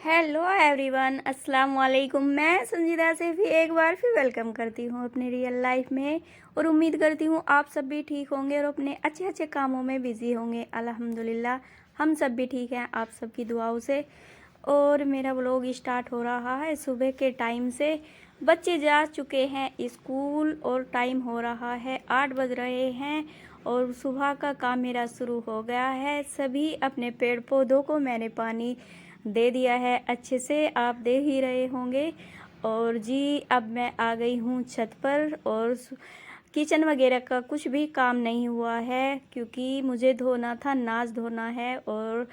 Hello everyone, अस्सलाम वालेकुम। मैं संजीदा से भी एक बार फिर वेलकम करती हूँ अपने रियल लाइफ में और उम्मीद करती हूँ आप सब भी ठीक होंगे और अपने अच्छे अच्छे कामों में बिज़ी होंगे। अल्हम्दुलिल्लाह हम सब भी ठीक हैं आप सबकी दुआओं से। और मेरा व्लॉग स्टार्ट हो रहा है सुबह के टाइम से। बच्चे जा चुके हैं स्कूल और टाइम हो रहा है 8 बज रहे हैं और सुबह का काम मेरा शुरू हो गया है। सभी अपने पेड़ पौधों को मैंने पानी दे दिया है अच्छे से, आप दे ही रहे होंगे। और जी अब मैं आ गई हूँ छत पर और किचन वगैरह का कुछ भी काम नहीं हुआ है क्योंकि मुझे धोना था, नाज धोना है। और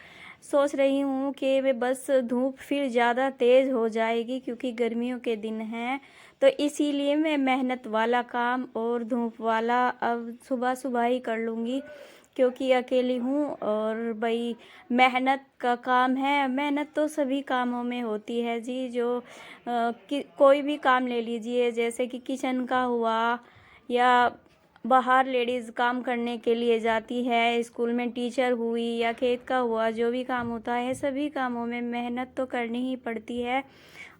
सोच रही हूँ कि मैं बस धूप फिर ज़्यादा तेज़ हो जाएगी क्योंकि गर्मियों के दिन हैं, तो इसीलिए मैं मेहनत वाला काम और धूप वाला अब सुबह सुबह ही कर लूँगी क्योंकि अकेली हूँ। और भाई मेहनत का काम है, मेहनत तो सभी कामों में होती है जी। जो कोई भी काम ले लीजिए, जैसे कि किचन का हुआ या बाहर लेडीज़ काम करने के लिए जाती है, स्कूल में टीचर हुई या खेत का हुआ, जो भी काम होता है सभी कामों में मेहनत तो करनी ही पड़ती है।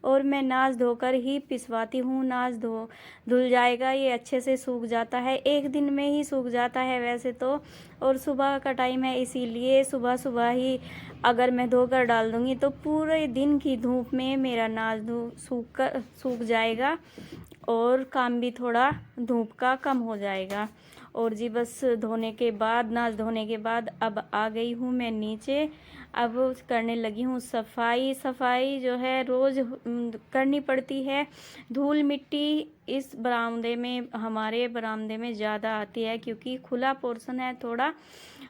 और मैं नाज धोकर ही पिसवाती हूँ। नाज धुल जाएगा, ये अच्छे से सूख जाता है, एक दिन में ही सूख जाता है वैसे तो। और सुबह का टाइम है इसीलिए सुबह सुबह ही अगर मैं धोकर डाल दूँगी तो पूरे दिन की धूप में मेरा नाज सूख जाएगा और काम भी थोड़ा धूप का कम हो जाएगा। और जी बस धोने के बाद, नाज धोने के बाद अब आ गई हूँ मैं नीचे। अब करने लगी हूँ सफाई। सफाई जो है रोज़ करनी पड़ती है। धूल मिट्टी इस बरामदे में, हमारे बरामदे में ज़्यादा आती है क्योंकि खुला पोर्शन है थोड़ा।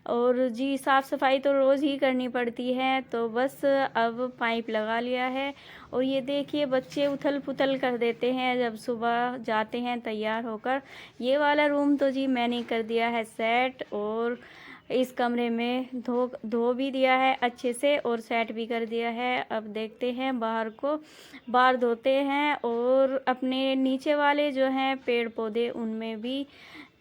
और जी साफ़ सफाई तो रोज़ ही करनी पड़ती है। तो बस अब पाइप लगा लिया है। और ये देखिए बच्चे उथल पुथल कर देते हैं जब सुबह जाते हैं तैयार होकर। ये वाला रूम तो जी मैंने कर दिया है सेट और इस कमरे में धो भी दिया है अच्छे से और सेट भी कर दिया है। अब देखते हैं बाहर धोते हैं और अपने नीचे वाले जो हैं पेड़ पौधे उनमें भी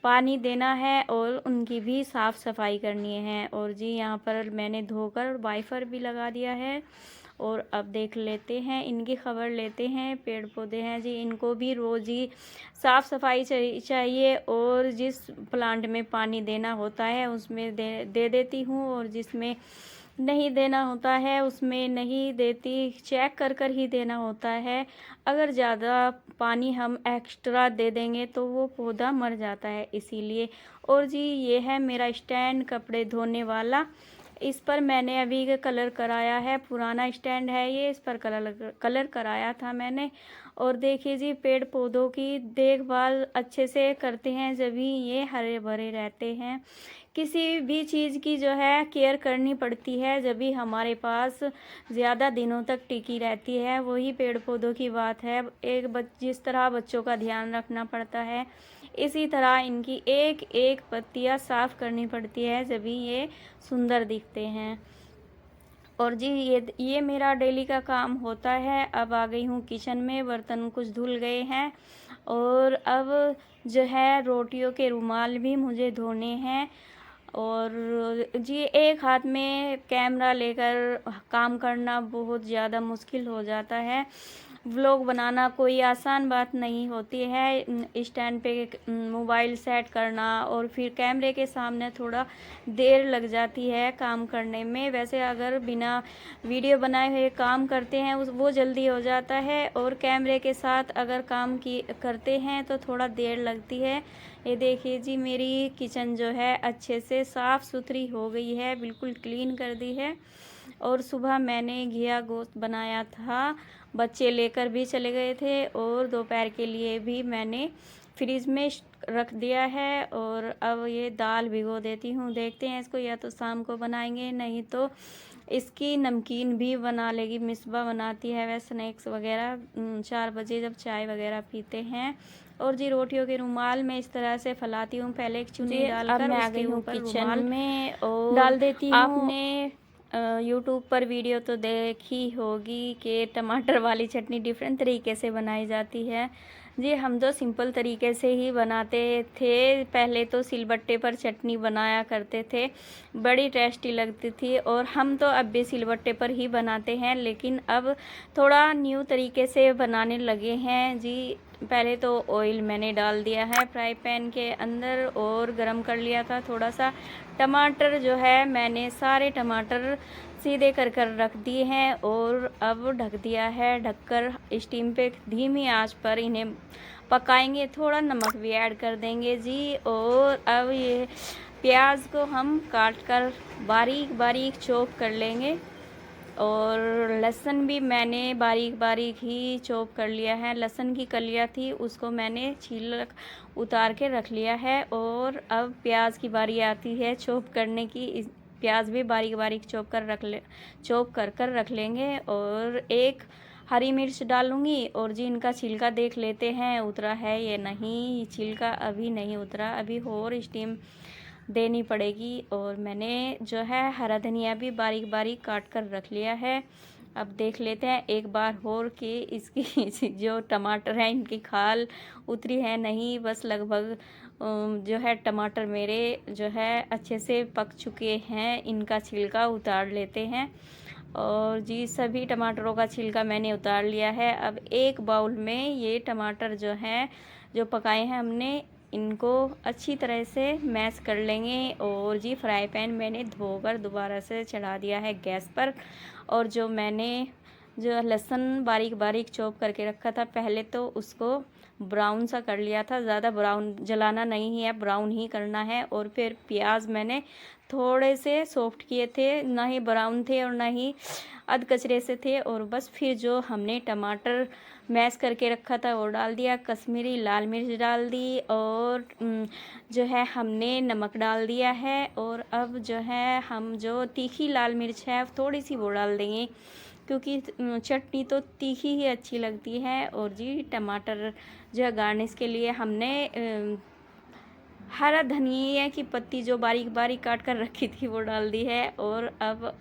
पानी देना है और उनकी भी साफ़ सफाई करनी है। और जी यहाँ पर मैंने धोकर वाइपर भी लगा दिया है। और अब देख लेते हैं, इनकी खबर लेते हैं। पेड़ पौधे हैं जी, इनको भी रोज़ ही साफ़ सफाई चाहिए। और जिस प्लांट में पानी देना होता है उसमें दे देती हूँ और जिसमें नहीं देना होता है उसमें नहीं देती, चेक कर कर ही देना होता है। अगर ज़्यादा पानी हम एक्स्ट्रा दे देंगे तो वो पौधा मर जाता है इसीलिए। और जी ये है मेरा स्टैंड कपड़े धोने वाला। इस पर मैंने अभी कलर कराया है, पुराना स्टैंड है ये, इस पर कलर कराया था मैंने। और देखिए जी पेड़ पौधों की देखभाल अच्छे से करते हैं जभी ये हरे भरे रहते हैं। किसी भी चीज़ की जो है केयर करनी पड़ती है जब भी हमारे पास ज़्यादा दिनों तक टिकी रहती है, वही पेड़ पौधों की बात है। जिस तरह बच्चों का ध्यान रखना पड़ता है इसी तरह इनकी एक एक पत्तियाँ साफ़ करनी पड़ती है जब भी ये सुंदर दिखते हैं। और जी ये मेरा डेली का काम होता है। अब आ गई हूँ किचन में, बर्तन कुछ धुल गए हैं और अब जो है रोटियों के रुमाल भी मुझे धोने हैं। और जी एक हाथ में कैमरा लेकर काम करना बहुत ज़्यादा मुश्किल हो जाता है। व्लॉग बनाना कोई आसान बात नहीं होती है। स्टैंड पे मोबाइल सेट करना और फिर कैमरे के सामने थोड़ा देर लग जाती है काम करने में। वैसे अगर बिना वीडियो बनाए हुए काम करते हैं वो जल्दी हो जाता है और कैमरे के साथ अगर काम करते हैं तो थोड़ा देर लगती है। ये देखिए जी मेरी किचन जो है अच्छे से साफ़ सुथरी हो गई है, बिल्कुल क्लीन कर दी है। और सुबह मैंने घिया गोश्त बनाया था, बच्चे लेकर भी चले गए थे और दोपहर के लिए भी मैंने फ्रिज में रख दिया है। और अब ये दाल भिगो देती हूँ, देखते हैं इसको, या तो शाम को बनाएंगे नहीं तो इसकी नमकीन भी बना लेगी। मिसबा बनाती है वह स्नैक्स वगैरह 4 बजे जब चाय वगैरह पीते हैं। और जी रोटियों के रुमाल में इस तरह से फैलाती हूँ, पहले एक चुन्नी डालकर उसके ऊपर रुमाल में और डाल देती हूँ। आपने यूट्यूब पर वीडियो तो देखी होगी कि टमाटर वाली चटनी डिफरेंट तरीके से बनाई जाती है। जी हम तो सिंपल तरीके से ही बनाते थे। पहले तो सिलबट्टे पर चटनी बनाया करते थे, बड़ी टेस्टी लगती थी। और हम तो अब भी सिलबट्टे पर ही बनाते हैं, लेकिन अब थोड़ा न्यू तरीके से बनाने लगे हैं जी। पहले तो ऑयल मैंने डाल दिया है फ्राई पैन के अंदर और गरम कर लिया था थोड़ा सा। टमाटर जो है मैंने सारे टमाटर सीधे कर रख दिए हैं और अब ढक दिया है। ढककर स्टीम पे धीमी आंच पर इन्हें पकाएंगे। थोड़ा नमक भी ऐड कर देंगे जी। और अब ये प्याज को हम काट कर बारीक बारीक चॉप कर लेंगे। और लहसुन भी मैंने बारीक बारीक ही चॉप कर लिया है। लहसुन की कलियां थी उसको मैंने छिलक उतार के रख लिया है। और अब प्याज की बारी आती है चॉप करने की। प्याज भी बारीक बारीक चॉप कर रख लेंगे। और एक हरी मिर्च डालूंगी। और जी इनका छिलका देख लेते हैं उतरा है या नहीं। छिलका अभी नहीं उतरा, अभी और स्टीम देनी पड़ेगी। और मैंने जो है हरा धनिया भी बारीक बारीक काट कर रख लिया है। अब देख लेते हैं एक बार और कि इसकी जो टमाटर है इनकी खाल उतरी है नहीं। बस लगभग जो है टमाटर मेरे जो है अच्छे से पक चुके हैं। इनका छिलका उतार लेते हैं। और जी सभी टमाटरों का छिलका मैंने उतार लिया है। अब एक बाउल में ये टमाटर जो हैं जो पकाए हैं हमने, इनको अच्छी तरह से मैश कर लेंगे। और जी फ्राई पैन मैंने धोकर दोबारा से चढ़ा दिया है गैस पर। और जो मैंने जो लहसुन बारीक बारीक चॉप करके रखा था पहले, तो उसको ब्राउन सा कर लिया था। ज़्यादा ब्राउन जलाना नहीं है, ब्राउन ही करना है। और फिर प्याज मैंने थोड़े से सॉफ्ट किए थे, ना ही ब्राउन थे और ना ही अध कचरे से थे। और बस फिर जो हमने टमाटर मैश करके रखा था वो डाल दिया, कश्मीरी लाल मिर्च डाल दी। और जो है हमने नमक डाल दिया है। और अब जो है हम जो तीखी लाल मिर्च है थोड़ी सी वो डाल देंगे, क्योंकि चटनी तो तीखी ही अच्छी लगती है। और जी टमाटर जो है गार्निश के लिए हमने हरा धनिया की पत्ती जो बारीक बारीक काट कर रखी थी वो डाल दी है। और अब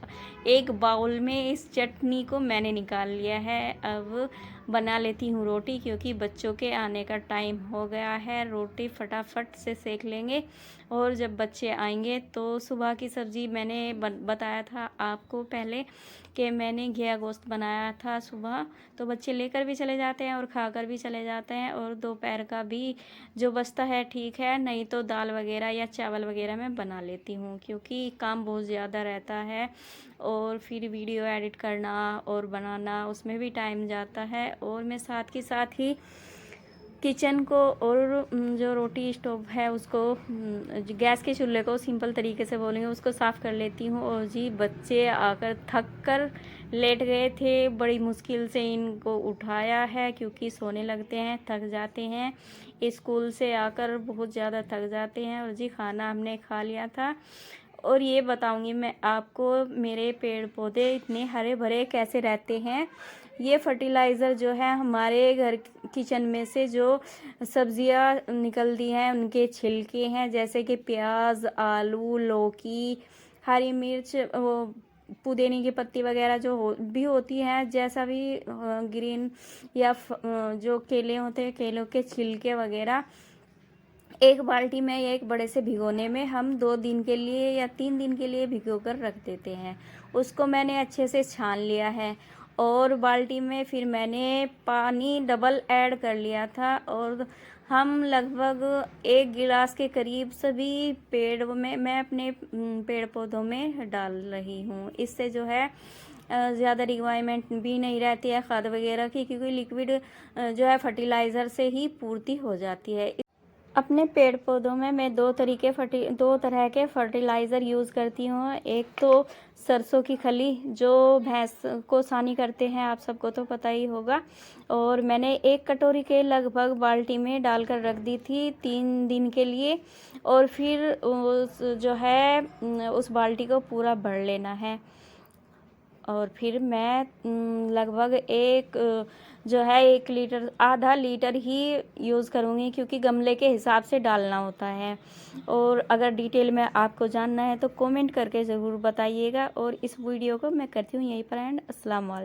एक बाउल में इस चटनी को मैंने निकाल लिया है। अब बना लेती हूँ रोटी, क्योंकि बच्चों के आने का टाइम हो गया है। रोटी फटाफट से सेक लेंगे। और जब बच्चे आएंगे तो सुबह की सब्ज़ी मैंने बताया था आपको पहले कि मैंने घिया गोश्त बनाया था सुबह, तो बच्चे लेकर भी चले जाते हैं और खाकर भी चले जाते हैं। और दोपहर का भी जो बचता है ठीक है, नहीं तो दाल वगैरह या चावल वगैरह मैं बना लेती हूँ, क्योंकि काम बहुत ज़्यादा रहता है। और फिर वीडियो एडिट करना और बनाना उसमें भी टाइम जाता है। और मैं साथ के साथ ही किचन को और जो रोटी स्टोव है उसको, गैस के चूल्हे को सिंपल तरीके से बोलेंगे उसको साफ़ कर लेती हूँ। और जी बच्चे आकर थक कर लेट गए थे, बड़ी मुश्किल से इनको उठाया है, क्योंकि सोने लगते हैं, थक जाते हैं, स्कूल से आकर बहुत ज़्यादा थक जाते हैं। और जी खाना हमने खा लिया था। और ये बताऊंगी मैं आपको मेरे पेड़ पौधे इतने हरे भरे कैसे रहते हैं। ये फर्टिलाइज़र जो है हमारे घर किचन में से जो सब्जियां निकलती हैं उनके छिलके हैं, जैसे कि प्याज, आलू, लौकी, हरी मिर्च, वो पुदीने की पत्ती वगैरह जो भी होती हैं, जैसा भी ग्रीन या जो केले होते हैं केलों के छिलके वगैरह, एक बाल्टी में या एक बड़े से भिगोने में हम 2 दिन के लिए या 3 दिन के लिए भिगो कर रख देते हैं। उसको मैंने अच्छे से छान लिया है। और बाल्टी में फिर मैंने पानी डबल ऐड कर लिया था। और हम लगभग 1 गिलास के करीब सभी पेड़ में मैं अपने पेड़ पौधों में डाल रही हूँ। इससे जो है ज़्यादा रिक्वायरमेंट भी नहीं रहती है खाद वगैरह की, क्योंकि लिक्विड जो है फर्टिलाइज़र से ही पूर्ति हो जाती है। अपने पेड़ पौधों में मैं 2 तरह के फर्टिलाइज़र यूज़ करती हूँ। एक तो सरसों की खली जो भैंस को सानी करते हैं, आप सबको तो पता ही होगा। और मैंने 1 कटोरी के लगभग बाल्टी में डालकर रख दी थी 3 दिन के लिए। और फिर उस जो है उस बाल्टी को पूरा भर लेना है। और फिर मैं लगभग जो है 1 लीटर, आधा लीटर ही यूज़ करूँगी, क्योंकि गमले के हिसाब से डालना होता है। और अगर डिटेल में आपको जानना है तो कमेंट करके ज़रूर बताइएगा। और इस वीडियो को मैं करती हूँ यहीं पर एंड। अस्सलाम वालेकुम।